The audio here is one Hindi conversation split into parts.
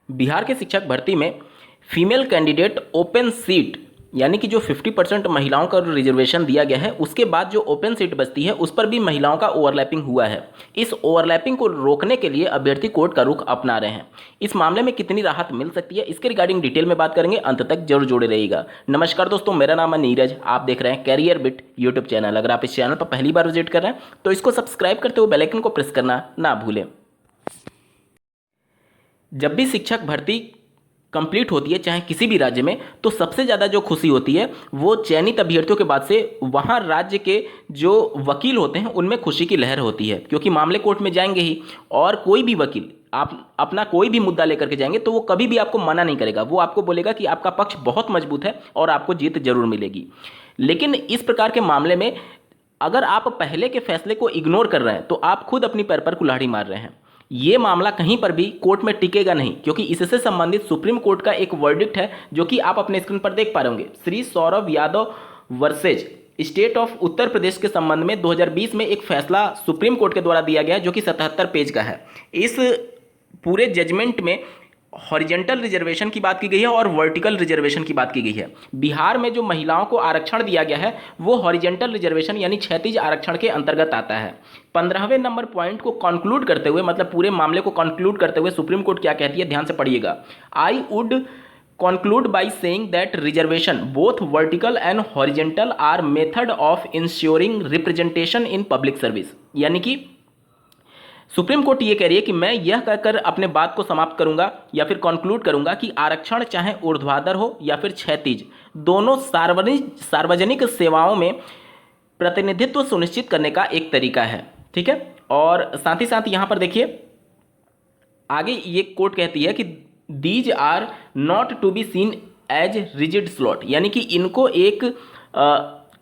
बिहार के शिक्षक भर्ती में फीमेल कैंडिडेट ओपन सीट यानी कि जो 50% महिलाओं का रिजर्वेशन दिया गया है उसके बाद जो ओपन सीट बचती है उस पर भी महिलाओं का ओवरलैपिंग हुआ है। इस ओवरलैपिंग को रोकने के लिए अभ्यर्थी कोर्ट का रुख अपना रहे हैं। इस मामले में कितनी राहत मिल सकती है इसके रिगार्डिंग डिटेल में बात करेंगे, अंत तक जरूर जुड़े रहिएगा। नमस्कार दोस्तों, मेरा नाम है नीरज, आप देख रहे हैं कैरियर बिट यूट्यूब चैनल। अगर आप इस चैनल पर पहली बार विजिट कर रहे हैं तो इसको सब्सक्राइब करते हुए बेल आइकन को प्रेस करना ना भूलें। जब भी शिक्षक भर्ती कंप्लीट होती है चाहे किसी भी राज्य में, तो सबसे ज़्यादा जो खुशी होती है वो चयनित अभ्यर्थियों के बाद से वहाँ राज्य के जो वकील होते हैं उनमें खुशी की लहर होती है, क्योंकि मामले कोर्ट में जाएंगे ही और कोई भी वकील आप अपना कोई भी मुद्दा लेकर के जाएंगे तो वो कभी भी आपको मना नहीं करेगा। वो आपको बोलेगा कि आपका पक्ष बहुत मजबूत है और आपको जीत जरूर मिलेगी। लेकिन इस प्रकार के मामले में अगर आप पहले के फैसले को इग्नोर कर रहे हैं तो आप खुद अपनी पैर पर कुल्हाड़ी मार रहे हैं। ये मामला कहीं पर भी कोर्ट में टिकेगा नहीं, क्योंकि इससे संबंधित सुप्रीम कोर्ट का एक वर्डिक्ट है जो कि आप अपने स्क्रीन पर देख पा रहे होंगे। Shri Saurabh Yadav versus state of Uttar Pradesh के संबंध में 2020 में एक फैसला सुप्रीम कोर्ट के द्वारा दिया गया जो कि 77 पेज का है। इस पूरे जजमेंट में हॉरिजेंटल रिजर्वेशन की बात की गई है और वर्टिकल रिजर्वेशन की बात की गई है। बिहार में जो महिलाओं को आरक्षण दिया गया है वो हॉरिजेंटल रिजर्वेशन यानी क्षैतिज आरक्षण के अंतर्गत आता है। 15वें नंबर पॉइंट को कंक्लूड करते हुए, मतलब पूरे मामले को कंक्लूड करते हुए सुप्रीम कोर्ट क्या कहती है, ध्यान से पढ़िएगा। I would conclude by saying that reservation both vertical and horizontal are method of ensuring representation in public service। यानी कि सुप्रीम कोर्ट ये कह रही है कि मैं यह कहकर अपने बात को समाप्त करूंगा या फिर कंक्लूड करूंगा कि आरक्षण चाहे ऊर्ध्वाधर हो या फिर क्षैतिज, दोनों सार्वजनिक सेवाओं में प्रतिनिधित्व सुनिश्चित करने का एक तरीका है। ठीक है, और साथ ही साथ यहां पर देखिए आगे ये कोर्ट कहती है कि these are not to be seen as rigid slot, यानी कि इनको एक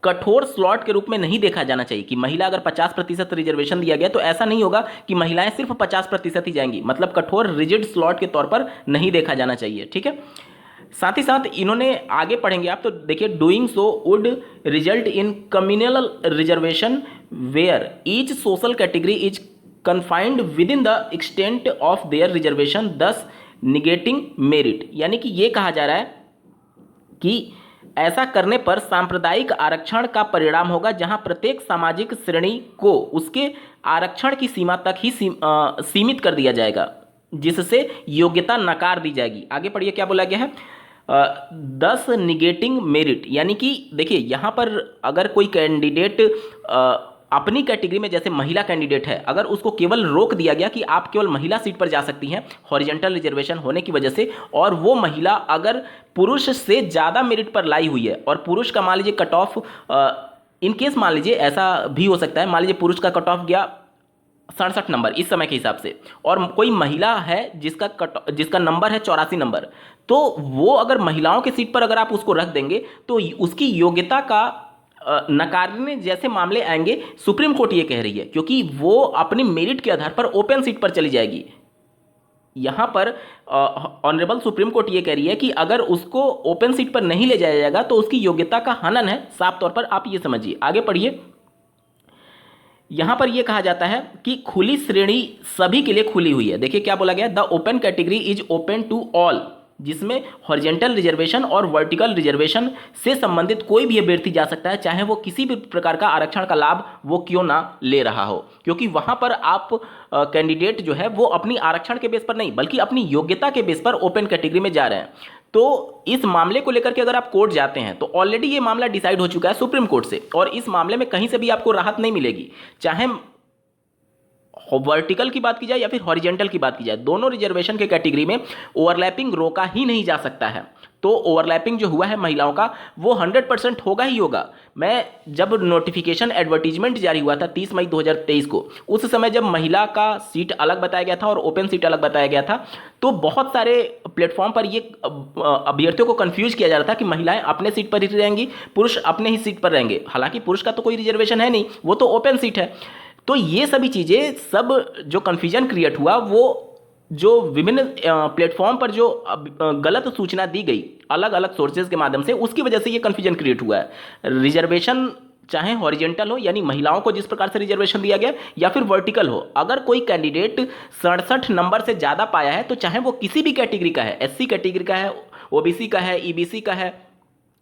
कठोर स्लॉट के रूप में नहीं देखा जाना चाहिए कि महिला अगर 50% रिजर्वेशन दिया गया तो ऐसा नहीं होगा कि महिलाएं सिर्फ 50% ही जाएंगी, मतलब कठोर रिजिड स्लॉट के तौर पर नहीं देखा जाना चाहिए। ठीक है, साथ ही साथ इन्होंने आगे पढ़ेंगे आप तो देखिए, doing so would result in communal reservation where each social category is confined within the extent of their reservation thus negating merit. यानी कि ये कहा जा रहा है कि ऐसा करने पर सांप्रदायिक आरक्षण का परिणाम होगा जहां प्रत्येक सामाजिक श्रेणी को उसके आरक्षण की सीमा तक ही सीमित कर दिया जाएगा, जिससे योग्यता नकार दी जाएगी। आगे पढ़िए क्या बोला गया है, 10 निगेटिंग मेरिट, यानी कि देखिए यहां पर अगर कोई कैंडिडेट अपनी कैटेगरी में जैसे महिला कैंडिडेट है, अगर उसको केवल रोक दिया गया कि आप केवल महिला सीट पर जा सकती हैं हॉरिजॉन्टल रिजर्वेशन होने की वजह से, और वो महिला अगर पुरुष से ज़्यादा मेरिट पर लाई हुई है और पुरुष का मान लीजिए कट ऑफ इन केस मान लीजिए ऐसा भी हो सकता है, मान लीजिए पुरुष का कट ऑफ गया 67 नंबर इस समय के हिसाब से, और कोई महिला है जिसका नंबर है 84 नंबर, तो वो अगर महिलाओं के सीट पर अगर आप उसको रख देंगे तो उसकी योग्यता का नकारने जैसे मामले आएंगे। सुप्रीम कोर्ट ये कह रही है क्योंकि वो अपनी मेरिट के आधार पर ओपन सीट पर चली जाएगी। यहां पर ऑनरेबल सुप्रीम कोर्ट ये कह रही है कि अगर उसको ओपन सीट पर नहीं ले जाया जाएगा तो उसकी योग्यता का हनन है, साफ तौर पर आप ये समझिए। आगे पढ़िए, यहां पर यह कहा जाता है कि खुली श्रेणी सभी के लिए खुली हुई है। देखिए क्या बोला गया, the open category is open to all, जिसमें हॉरिजॉन्टल रिजर्वेशन और वर्टिकल रिजर्वेशन से संबंधित कोई भी अभ्यर्थी जा सकता है, चाहे वो किसी भी प्रकार का आरक्षण का लाभ वो क्यों ना ले रहा हो, क्योंकि वहां पर आप कैंडिडेट जो है वो अपनी आरक्षण के बेस पर नहीं बल्कि अपनी योग्यता के बेस पर ओपन कैटेगरी में जा रहे हैं। तो इस मामले को लेकर के अगर आप कोर्ट जाते हैं तो ऑलरेडी ये मामला डिसाइड हो चुका है सुप्रीम कोर्ट से, और इस मामले में कहीं से भी आपको राहत नहीं मिलेगी, चाहे वर्टिकल की बात की जाए या फिर हॉरिजेंटल की बात की जाए, दोनों रिजर्वेशन के कैटेगरी में ओवरलैपिंग रोका ही नहीं जा सकता है। तो ओवरलैपिंग जो हुआ है महिलाओं का वो 100% होगा ही होगा। मैं जब नोटिफिकेशन एडवर्टीजमेंट जारी हुआ था 30 मई 2023 को, उस समय जब महिला का सीट अलग बताया गया था और ओपन सीट अलग बताया गया था, तो बहुत सारे प्लेटफॉर्म पर ये अभ्यर्थियों को कंफ्यूज किया जा रहा था कि महिलाएं अपने सीट पर ही रहेंगी, पुरुष अपने ही सीट पर रहेंगे। हालांकि पुरुष का तो कोई रिजर्वेशन है नहीं, वो तो ओपन सीट है। तो ये सभी चीज़ें सब जो कन्फ्यूजन क्रिएट हुआ, वो जो विभिन्न प्लेटफॉर्म पर जो गलत सूचना दी गई अलग अलग सोर्सेज के माध्यम से, उसकी वजह से ये कन्फ्यूजन क्रिएट हुआ है। रिजर्वेशन चाहे हॉरिजेंटल हो यानी महिलाओं को जिस प्रकार से रिजर्वेशन दिया गया, या फिर वर्टिकल हो, अगर कोई कैंडिडेट 67 नंबर से ज़्यादा पाया है तो चाहे वो किसी भी कैटेगरी का है, एससी कैटेगरी का है, ओबीसी का है, ईबीसी का है,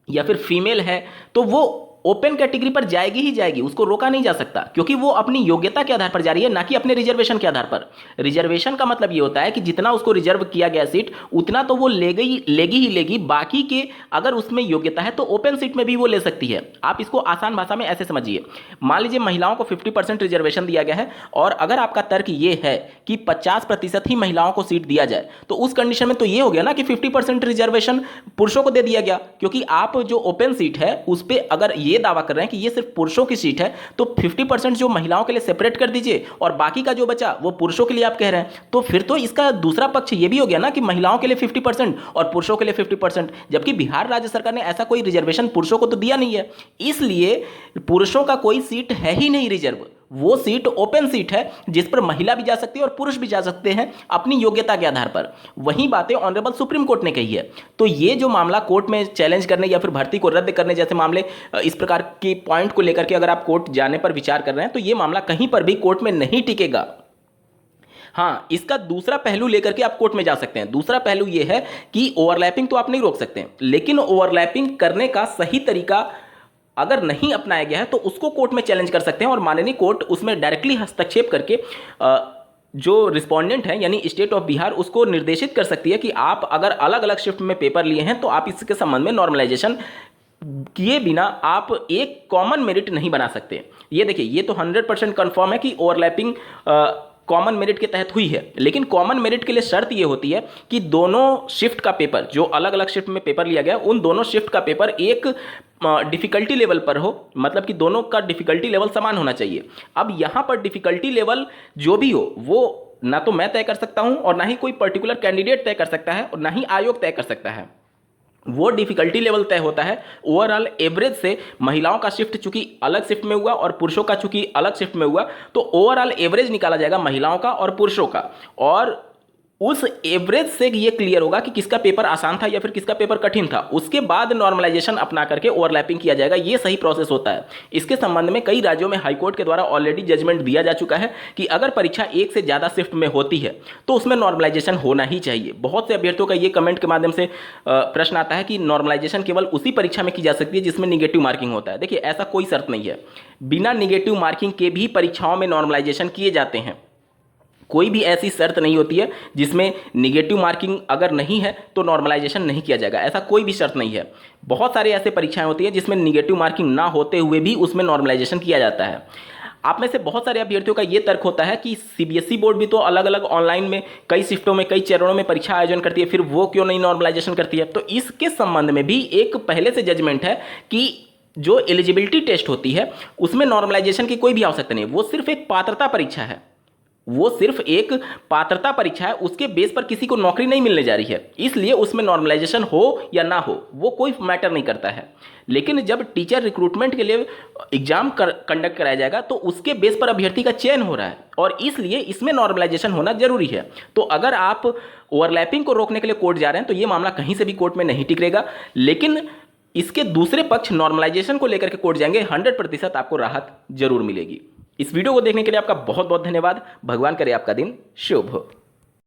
या फिर फीमेल है, तो वो ओपन कैटेगरी पर जाएगी ही जाएगी, उसको रोका नहीं जा सकता, क्योंकि वो अपनी योग्यता के आधार पर जा रही है, ना कि अपने रिजर्वेशन के आधार पर। रिजर्वेशन का मतलब ये होता है कि जितना उसको रिजर्व किया गया सीट उतना तो वो लेगी ही लेगी, बाकी के अगर उसमें योग्यता है तो ओपन सीट में भी वो ले सकती है। आप इसको आसान भाषा में ऐसे समझिए, मान लीजिए महिलाओं को 50% रिजर्वेशन दिया गया है, और अगर आपका तर्क ये है कि 50% ही महिलाओं को सीट दिया जाए, तो उस कंडीशन में तो ये हो गया ना कि 50% रिजर्वेशन पुरुषों को दे दिया गया, क्योंकि आप जो ओपन सीट है उस पर अगर ये दावा कर रहे हैं कि ये सिर्फ पुरुषों की सीट है, तो 50% जो महिलाओं के लिए सेपरेट कर दीजिए और बाकी का जो बचा वो पुरुषों के लिए आप कह रहे हैं, तो फिर तो इसका दूसरा पक्ष ये भी हो गया ना कि महिलाओं के लिए 50% और पुरुषों के लिए 50%, जबकि बिहार राज्य सरकार ने ऐसा कोई रिजर्वेशन पुरुषों को तो दिया नहीं है, इसलिए पुरुषों का कोई सीट है ही नहीं रिजर्व। वो सीट ओपन सीट है जिस पर महिला भी जा सकती है और पुरुष भी जा सकते हैं अपनी योग्यता के आधार पर। वही बातें ऑनरेबल सुप्रीम कोर्ट ने कही है। तो ये जो मामला कोर्ट में चैलेंज करने या फिर भर्ती को रद्द करने जैसे मामले, इस प्रकार की पॉइंट को लेकर के अगर आप कोर्ट जाने पर विचार कर रहे हैं तो ये मामला कहीं पर भी कोर्ट में नहीं टिकेगा। हाँ, इसका दूसरा पहलू लेकर के आप कोर्ट में जा सकते हैं। दूसरा पहलू यह है कि ओवरलैपिंग तो आप नहीं रोक सकते, लेकिन ओवरलैपिंग करने का सही तरीका अगर नहीं अपनाया गया है तो उसको कोर्ट में चैलेंज कर सकते हैं, और माननीय कोर्ट उसमें डायरेक्टली हस्तक्षेप करके जो रिस्पोंडेंट है यानी स्टेट ऑफ बिहार उसको निर्देशित कर सकती है कि आप अगर अलग अलग शिफ्ट में पेपर लिए हैं तो आप इसके संबंध में नॉर्मलाइजेशन किए बिना आप एक कॉमन मेरिट नहीं बना सकते। ये देखिए, ये तो 100% कन्फर्म है कि ओवरलैपिंग कॉमन मेरिट के तहत हुई है, लेकिन कॉमन मेरिट के लिए शर्त ये होती है कि दोनों शिफ्ट का पेपर, जो अलग अलग शिफ्ट में पेपर लिया गया, उन दोनों शिफ्ट का पेपर एक डिफिकल्टी लेवल पर हो, मतलब कि दोनों का डिफिकल्टी लेवल समान होना चाहिए। अब यहाँ पर डिफिकल्टी लेवल जो भी हो वो ना तो मैं तय कर सकता हूँ और ना ही कोई पर्टिकुलर कैंडिडेट तय कर सकता है और ना ही आयोग तय कर सकता है। वो डिफिकल्टी लेवल तय होता है ओवरऑल एवरेज से। महिलाओं का शिफ्ट चूंकि अलग शिफ्ट में हुआ और पुरुषों का चूंकि अलग शिफ्ट में हुआ, तो ओवरऑल एवरेज निकाला जाएगा महिलाओं का और पुरुषों का, और उस एवरेज से ये क्लियर होगा कि किसका पेपर आसान था या फिर किसका पेपर कठिन था। उसके बाद नॉर्मलाइजेशन अपना करके ओवरलैपिंग किया जाएगा। ये सही प्रोसेस होता है। इसके संबंध में कई राज्यों में हाईकोर्ट के द्वारा ऑलरेडी जजमेंट दिया जा चुका है कि अगर परीक्षा एक से ज़्यादा शिफ्ट में होती है तो उसमें नॉर्मलाइजेशन होना ही चाहिए। बहुत से अभ्यर्थियों का ये कमेंट के माध्यम से प्रश्न आता है कि नॉर्मलाइजेशन केवल उसी परीक्षा में की जा सकती है जिसमें निगेटिव मार्किंग होता है। देखिए, ऐसा कोई शर्त नहीं है। बिना निगेटिव मार्किंग के भी परीक्षाओं में नॉर्मलाइजेशन किए जाते हैं। कोई भी ऐसी शर्त नहीं होती है जिसमें निगेटिव मार्किंग अगर नहीं है तो नॉर्मलाइजेशन नहीं किया जाएगा, ऐसा कोई भी शर्त नहीं है। बहुत सारे ऐसे परीक्षाएं होती है जिसमें निगेटिव मार्किंग ना होते हुए भी उसमें नॉर्मलाइजेशन किया जाता है। आप में से बहुत सारे अभ्यर्थियों का ये तर्क होता है कि सीबीएसई बोर्ड भी तो अलग अलग ऑनलाइन में कई शिफ्टों में कई चरणों में परीक्षा आयोजन करती है, फिर वो क्यों नहीं नॉर्मलाइजेशन करती है। तो इसके संबंध में भी एक पहले से जजमेंट है कि जो एलिजिबिलिटी टेस्ट होती है उसमें नॉर्मलाइजेशन की कोई भी आवश्यकता नहीं। वो सिर्फ एक पात्रता परीक्षा है, वो सिर्फ एक पात्रता परीक्षा है। उसके बेस पर किसी को नौकरी नहीं मिलने जा रही है, इसलिए उसमें नॉर्मलाइजेशन हो या ना हो वो कोई मैटर नहीं करता है। लेकिन जब टीचर रिक्रूटमेंट के लिए एग्जाम कंडक्ट कराया जाएगा तो उसके बेस पर अभ्यर्थी का चयन हो रहा है, और इसलिए इसमें नॉर्मलाइजेशन होना जरूरी है। तो अगर आप ओवरलैपिंग को रोकने के लिए कोर्ट जा रहे हैं तो ये मामला कहीं से भी कोर्ट में नहीं टिकेगा। लेकिन इसके दूसरे पक्ष नॉर्मलाइजेशन को लेकर के कोर्ट जाएंगे, 100% आपको राहत जरूर मिलेगी। इस वीडियो को देखने के लिए आपका बहुत बहुत धन्यवाद। भगवान करे आपका दिन शुभ हो।